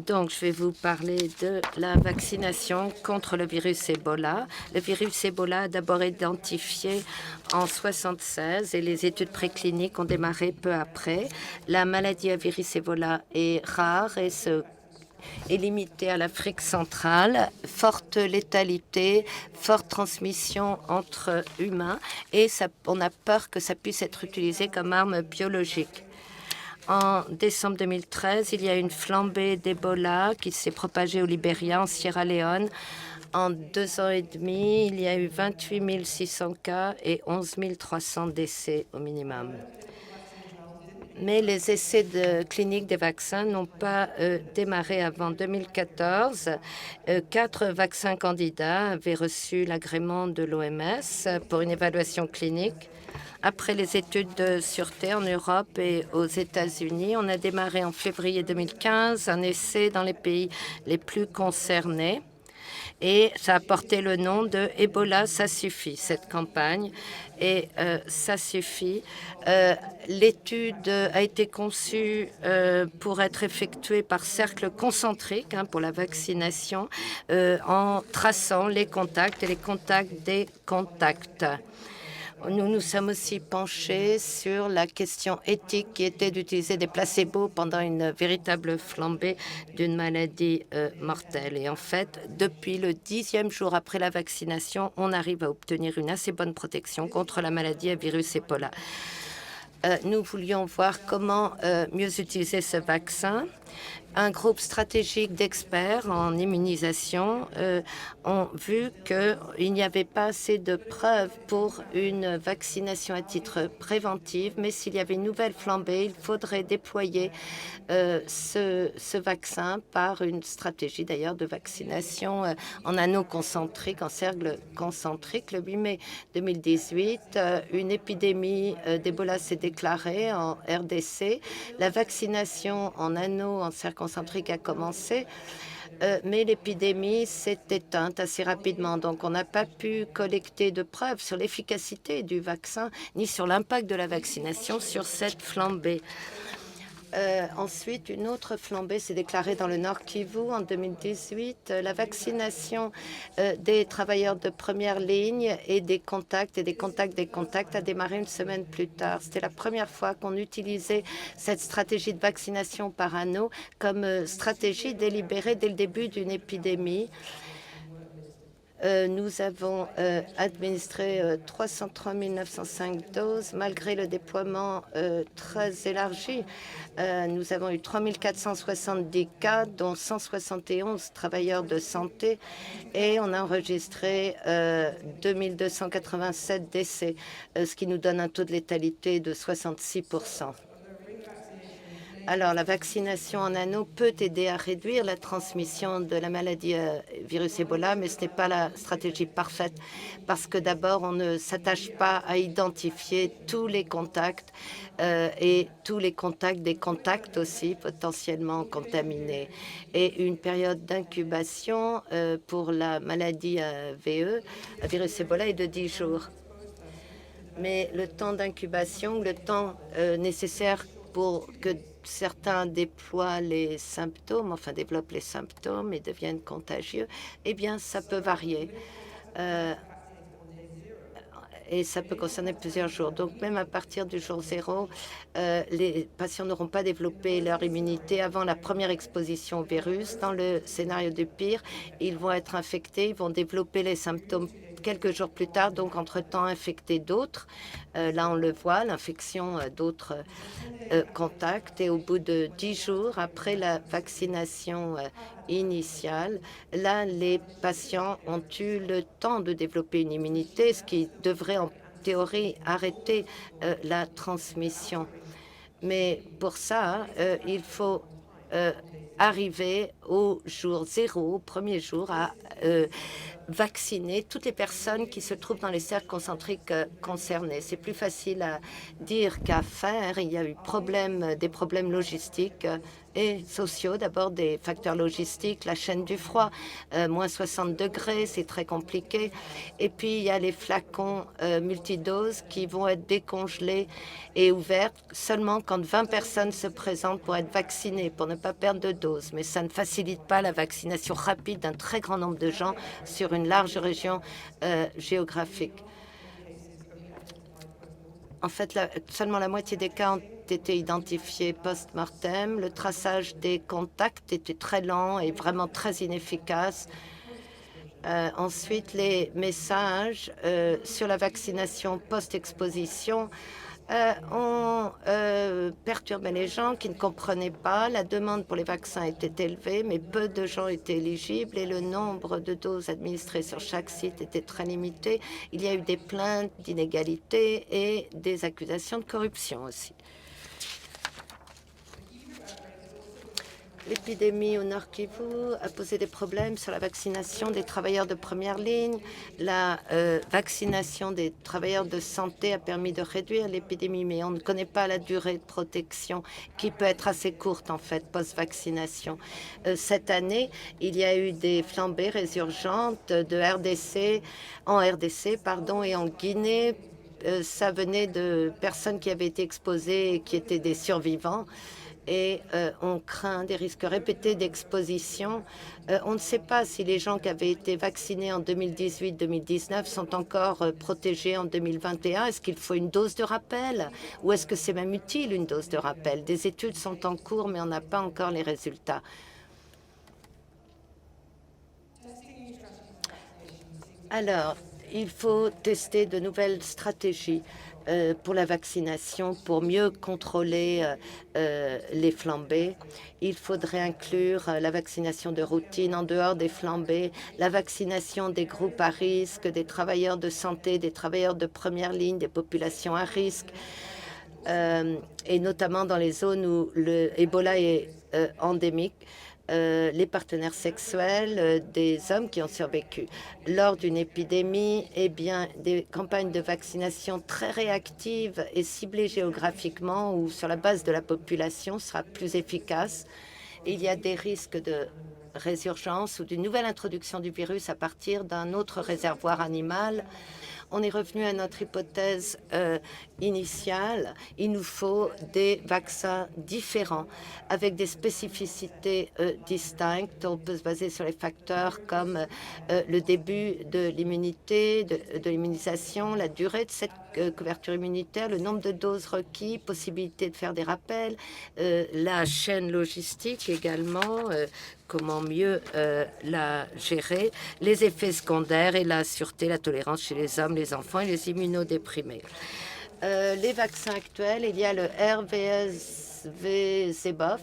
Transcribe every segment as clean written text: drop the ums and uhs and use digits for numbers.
Donc, je vais vous parler de la vaccination contre le virus Ebola. Le virus Ebola a d'abord identifié en 1976 et les études précliniques ont démarré peu après. La maladie à virus Ebola est rare et est limitée à l'Afrique centrale. Forte létalité, forte transmission entre humains et on a peur que ça puisse être utilisé comme arme biologique. En décembre 2013, il y a une flambée d'Ebola qui s'est propagée au Libéria, en Sierra Leone. En 2 ans et demi, il y a eu 28 600 cas et 11 300 décès au minimum. Mais les essais cliniques des vaccins n'ont pas démarré avant 2014. 4 vaccins candidats avaient reçu l'agrément de l'OMS pour une évaluation clinique. Après les études de sûreté en Europe et aux États-Unis, on a démarré en février 2015 un essai dans les pays les plus concernés. Et ça a porté le nom de Ebola, ça suffit, cette campagne. Et ça suffit. L'étude a été conçue pour être effectuée par cercle concentrique pour la vaccination en traçant les contacts et les contacts des contacts. Nous nous sommes aussi penchés sur la question éthique qui était d'utiliser des placebos pendant une véritable flambée d'une maladie mortelle. Et en fait, depuis le 10e jour après la vaccination, on arrive à obtenir une assez bonne protection contre la maladie à virus Ebola. Nous voulions voir comment mieux utiliser ce vaccin. Un groupe stratégique d'experts en immunisation ont vu qu'il n'y avait pas assez de preuves pour une vaccination à titre préventif, mais s'il y avait une nouvelle flambée, il faudrait déployer ce vaccin par une stratégie d'ailleurs de vaccination en anneaux concentriques, en cercle concentrique. Le 8 mai 2018, une épidémie d'Ebola s'est déclarée en RDC. La vaccination en anneaux en cercle concentrique a commencé, mais l'épidémie s'est éteinte assez rapidement. Donc, on n'a pas pu collecter de preuves sur l'efficacité du vaccin ni sur l'impact de la vaccination sur cette flambée. Ensuite, une autre flambée s'est déclarée dans le Nord Kivu en 2018. La vaccination des travailleurs de première ligne et des contacts a démarré une semaine plus tard. C'était la première fois qu'on utilisait cette stratégie de vaccination par anneau comme stratégie délibérée dès le début d'une épidémie. Nous avons administré 303 905 doses malgré le déploiement très élargi. Nous avons eu 3 470 cas, dont 171 travailleurs de santé, et on a enregistré 2 287 décès, ce qui nous donne un taux de létalité de 66%. Alors, la vaccination en anneau peut aider à réduire la transmission de la maladie virus Ebola, mais ce n'est pas la stratégie parfaite parce que d'abord, on ne s'attache pas à identifier tous les contacts et tous les contacts des contacts aussi potentiellement contaminés. Et une période d'incubation pour la maladie VE, virus Ebola, est de 10 jours. Mais le temps d'incubation, le temps nécessaire pour que certains déploient les symptômes, enfin développent les symptômes et deviennent contagieux, eh bien, ça peut varier. Et ça peut concerner plusieurs jours. Donc, même à partir du jour 0, les patients n'auront pas développé leur immunité avant la première exposition au virus. Dans le scénario du pire, ils vont être infectés, ils vont développer les symptômes quelques jours plus tard, donc entre-temps infecter d'autres. Là, on le voit, l'infection d'autres contacts. Et au bout de 10 jours, après la vaccination initiale, là, les patients ont eu le temps de développer une immunité, ce qui devrait en théorie arrêter la transmission. Mais pour ça, il faut arriver au jour 0, au premier jour, à vacciner toutes les personnes qui se trouvent dans les cercles concentriques concernés. C'est plus facile à dire qu'à faire. Il y a eu des problèmes logistiques et sociaux. D'abord, des facteurs logistiques, la chaîne du froid, moins 60 degrés, c'est très compliqué. Et puis, il y a les flacons multidoses qui vont être décongelés et ouverts seulement quand 20 personnes se présentent pour être vaccinées, pour ne pas perdre de doses. Mais ça ne facilite pas la vaccination rapide d'un très grand nombre de gens sur une large région géographique. En fait, seulement la moitié des cas ont été identifiés post-mortem. Le traçage des contacts était très lent et vraiment très inefficace. Ensuite, les messages sur la vaccination post-exposition ont perturbé les gens qui ne comprenaient pas. La demande pour les vaccins était élevée, mais peu de gens étaient éligibles et le nombre de doses administrées sur chaque site était très limité. Il y a eu des plaintes d'inégalité et des accusations de corruption aussi. L'épidémie au Nord Kivu a posé des problèmes sur la vaccination des travailleurs de première ligne. La vaccination des travailleurs de santé a permis de réduire l'épidémie, mais on ne connaît pas la durée de protection qui peut être assez courte en fait post-vaccination. Cette année, il y a eu des flambées résurgentes en RDC et en Guinée. Ça venait de personnes qui avaient été exposées et qui étaient des survivants. Et on craint des risques répétés d'exposition. On ne sait pas si les gens qui avaient été vaccinés en 2018-2019 sont encore protégés en 2021. Est-ce qu'il faut une dose de rappel ou est-ce que c'est même utile une dose de rappel? Des études sont en cours, mais on n'a pas encore les résultats. Alors, il faut tester de nouvelles stratégies pour la vaccination, pour mieux contrôler les flambées. Il faudrait inclure la vaccination de routine en dehors des flambées, la vaccination des groupes à risque, des travailleurs de santé, des travailleurs de première ligne, des populations à risque, et notamment dans les zones où le Ebola est endémique. Les partenaires sexuels des hommes qui ont survécu lors d'une épidémie, eh bien, des campagnes de vaccination très réactives et ciblées géographiquement ou sur la base de la population sera plus efficace. Il y a des risques de résurgence ou d'une nouvelle introduction du virus à partir d'un autre réservoir animal. On est revenu à notre hypothèse initiale. Il nous faut des vaccins différents avec des spécificités distinctes. On peut se baser sur les facteurs comme le début de l'immunité, de l'immunisation, la durée de cette couverture immunitaire, le nombre de doses requis, possibilité de faire des rappels, la chaîne logistique également, comment mieux la gérer, les effets secondaires et la sûreté, la tolérance chez les hommes, les enfants et les immunodéprimés. Les vaccins actuels, il y a le RVSV-Zeboff.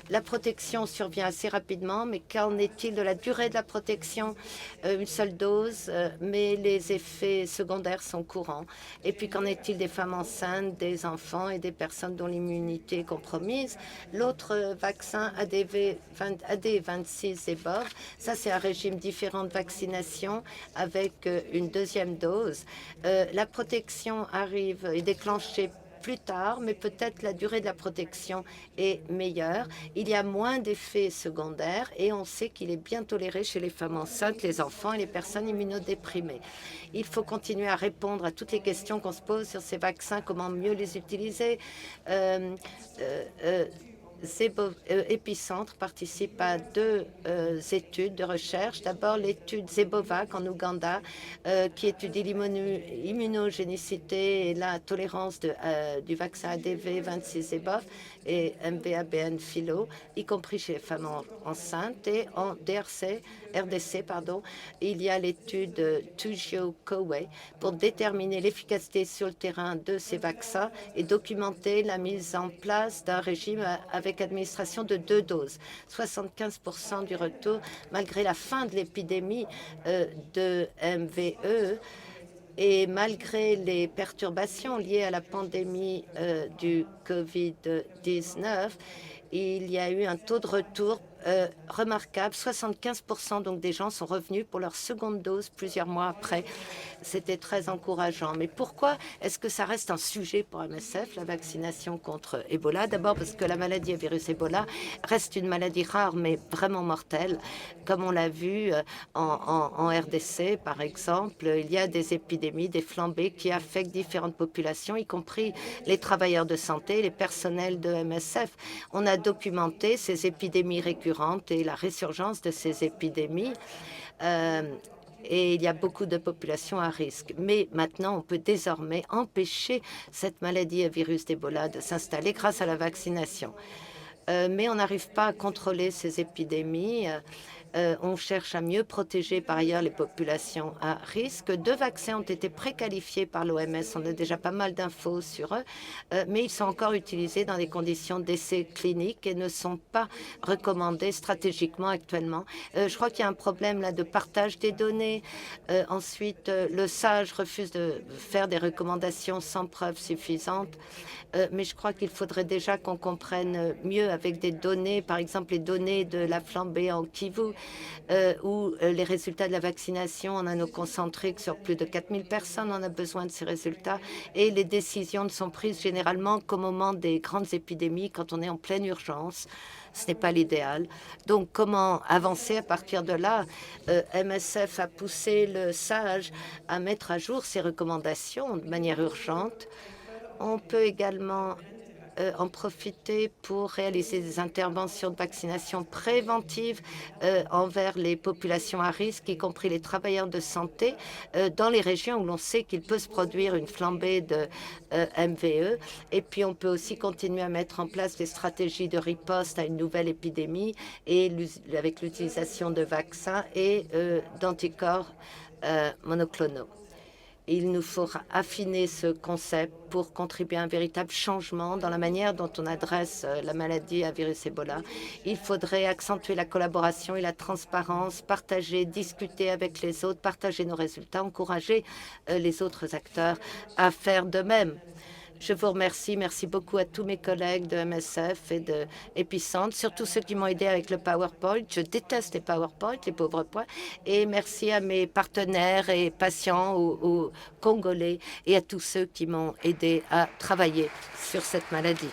La protection survient assez rapidement, mais qu'en est-il de la durée de la protection? Une seule dose, mais les effets secondaires sont courants. Et puis, qu'en est-il des femmes enceintes, des enfants et des personnes dont l'immunité est compromise? L'autre vaccin, AD26-Zeboff, ça c'est un régime différent de vaccination avec une deuxième dose. La protection est déclenchée plus tard, mais peut-être la durée de la protection est meilleure. Il y a moins d'effets secondaires et on sait qu'il est bien toléré chez les femmes enceintes, les enfants et les personnes immunodéprimées. Il faut continuer à répondre à toutes les questions qu'on se pose sur ces vaccins, comment mieux les utiliser. Epicentre participe à deux études de recherche. D'abord, l'étude Zebovac en Ouganda, qui étudie l'immunogénicité et la tolérance du vaccin ADV 26 Zeboff et MVABN Philo, y compris chez les femmes enceintes. Et en RDC, il y a l'étude Tujio-Kowei pour déterminer l'efficacité sur le terrain de ces vaccins et documenter la mise en place d'un régime avec administration de 2 doses. 75% du retour, malgré la fin de l'épidémie de MVE, et malgré les perturbations liées à la pandémie du Covid-19, il y a eu un taux de retour remarquable. 75% donc des gens sont revenus pour leur seconde dose plusieurs mois après. C'était très encourageant. Mais pourquoi est-ce que ça reste un sujet pour MSF, la vaccination contre Ebola? D'abord parce que la maladie à virus Ebola reste une maladie rare mais vraiment mortelle. Comme on l'a vu en RDC, par exemple, il y a des épidémies, des flambées qui affectent différentes populations, y compris les travailleurs de santé, les personnels de MSF. On a documenté ces épidémies récurrentes et la résurgence de ces épidémies. Et il y a beaucoup de populations à risque. Mais maintenant, on peut désormais empêcher cette maladie à virus d'Ebola de s'installer grâce à la vaccination. Mais on n'arrive pas à contrôler ces épidémies. On cherche à mieux protéger par ailleurs les populations à risque. 2 vaccins ont été préqualifiés par l'OMS. On a déjà pas mal d'infos sur eux, mais ils sont encore utilisés dans des conditions d'essais cliniques et ne sont pas recommandés stratégiquement actuellement. Je crois qu'il y a un problème là de partage des données. Ensuite, le SAGE refuse de faire des recommandations sans preuves suffisantes. Mais je crois qu'il faudrait déjà qu'on comprenne mieux avec des données, par exemple les données de la flambée en Kivu, ou les résultats de la vaccination en nanoconcentrique sur plus de 4000 personnes. On a besoin de ces résultats et les décisions ne sont prises généralement qu'au moment des grandes épidémies, quand on est en pleine urgence. Ce n'est pas l'idéal. Donc, comment avancer à partir de là? MSF a poussé le SAGE à mettre à jour ses recommandations de manière urgente. On peut également en profiter pour réaliser des interventions de vaccination préventive envers les populations à risque, y compris les travailleurs de santé, dans les régions où l'on sait qu'il peut se produire une flambée de MVE. Et puis, on peut aussi continuer à mettre en place des stratégies de riposte à une nouvelle épidémie et avec l'utilisation de vaccins et d'anticorps monoclonaux. Il nous faut affiner ce concept pour contribuer à un véritable changement dans la manière dont on adresse la maladie à virus Ebola. Il faudrait accentuer la collaboration et la transparence, partager, discuter avec les autres, partager nos résultats, encourager les autres acteurs à faire de même. Je vous remercie. Merci beaucoup à tous mes collègues de MSF et de Épicentre, surtout ceux qui m'ont aidé avec le PowerPoint. Je déteste les PowerPoint, les pauvres points. Et merci à mes partenaires et patients aux Congolais et à tous ceux qui m'ont aidé à travailler sur cette maladie.